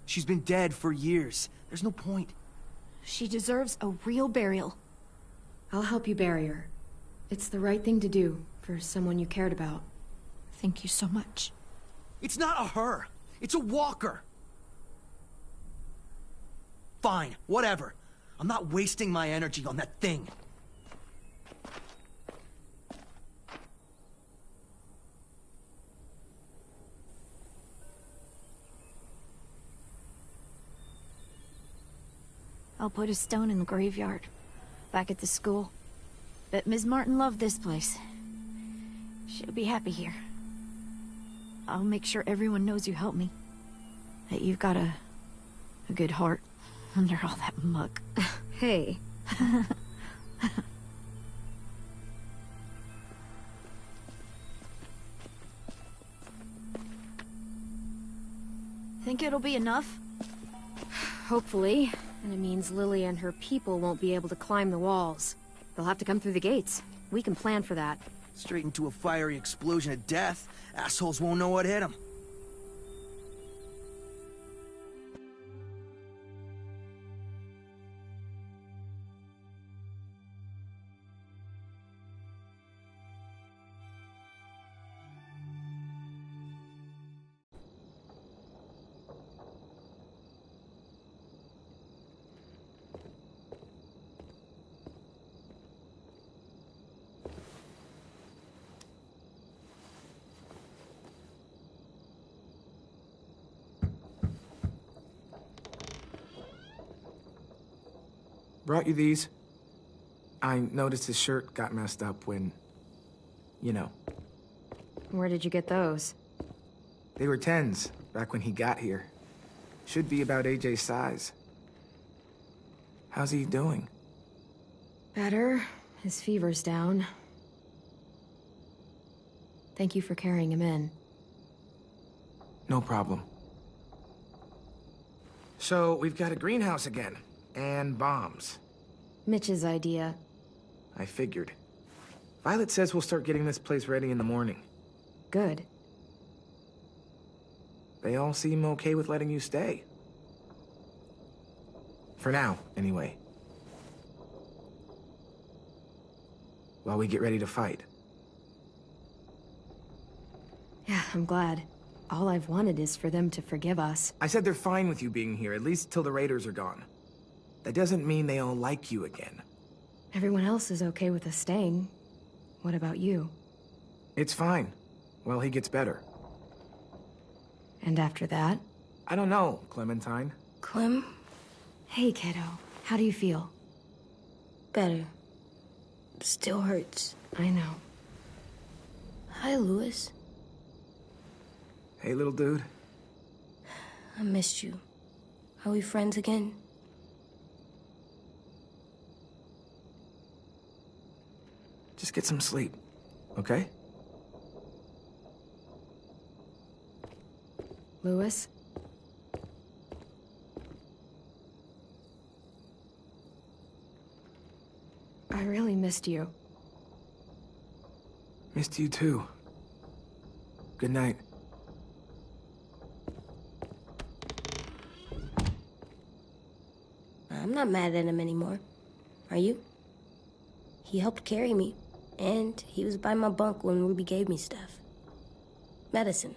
She's been dead for years. There's no point. She deserves a real burial. I'll help you bury her. It's the right thing to do for someone you cared about. Thank you so much. It's not a her. It's a walker. Fine, whatever. I'm not wasting my energy on that thing. I'll put a stone in the graveyard, back at the school. Bet Ms. Martin loved this place. She'll be happy here. I'll make sure everyone knows you helped me. That you've got a good heart under all that muck. Hey. Think it'll be enough? Hopefully. And it means Lily and her people won't be able to climb the walls. They'll have to come through the gates. We can plan for that. Straight into a fiery explosion of death. Assholes won't know what hit them. Brought you these. I noticed his shirt got messed up when, you know. Where did you get those? They were 10s, back when he got here. Should be about AJ's size. How's he doing? Better. His fever's down. Thank you for carrying him in. No problem. So, we've got a greenhouse again. And bombs. Mitch's idea. I figured. Violet says we'll start getting this place ready in the morning. Good. They all seem okay with letting you stay. For now, anyway. While we get ready to fight. Yeah, I'm glad. All I've wanted is for them to forgive us. I said they're fine with you being here, at least till the raiders are gone. That doesn't mean they all like you again. Everyone else is okay with us staying. What about you? It's fine. Well, he gets better. And after that? I don't know, Clementine. Clem? Hey, kiddo. How do you feel? Better. Still hurts. I know. Hi, Louis. Hey, little dude. I missed you. Are we friends again? Just get some sleep. okay? Louis? I really missed you. Missed you too. Good night. I'm not mad at him anymore. Are you? He helped carry me, and he was by my bunk when Ruby gave me stuff. Medicine.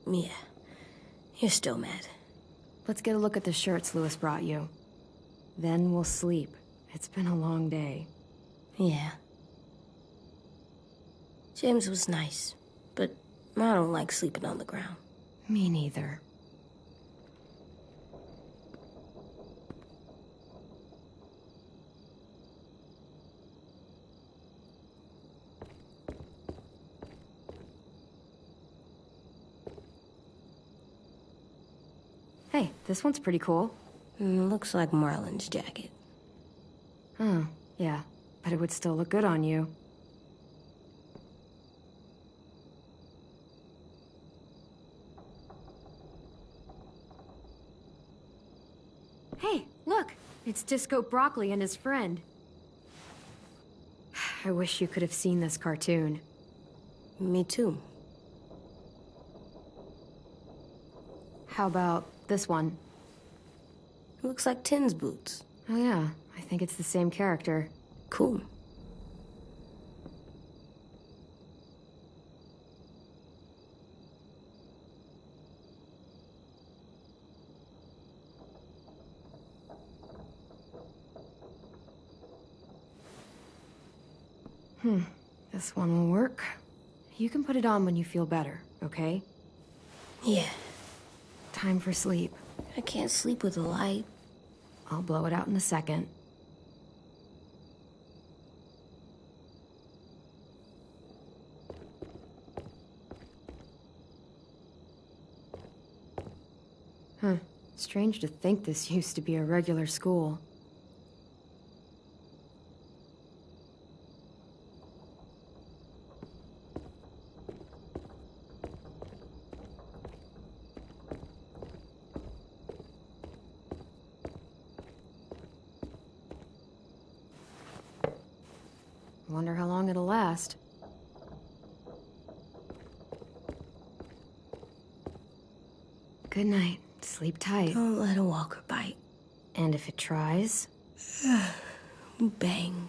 Yeah, you're still mad. Let's get a look at the shirts Louis brought you. Then we'll sleep. It's been a long day. Yeah. James was nice, but I don't like sleeping on the ground. Me neither. Hey, this one's pretty cool. Looks like Marlon's jacket. Oh, yeah. But it would still look good on you. Hey, look! It's Disco Broccoli and his friend. I wish you could have seen this cartoon. Me too. How about this one? Looks like Tin's boots. Oh yeah, I think it's the same character. Cool. This one will work. You can put it on when you feel better, okay? Yeah. Time for sleep. I can't sleep with a light. I'll blow it out in a second. Strange to think this used to be a regular school. Wonder how long it'll last. Good night. Sleep tight. Don't let a walker bite. And if it tries? Bang.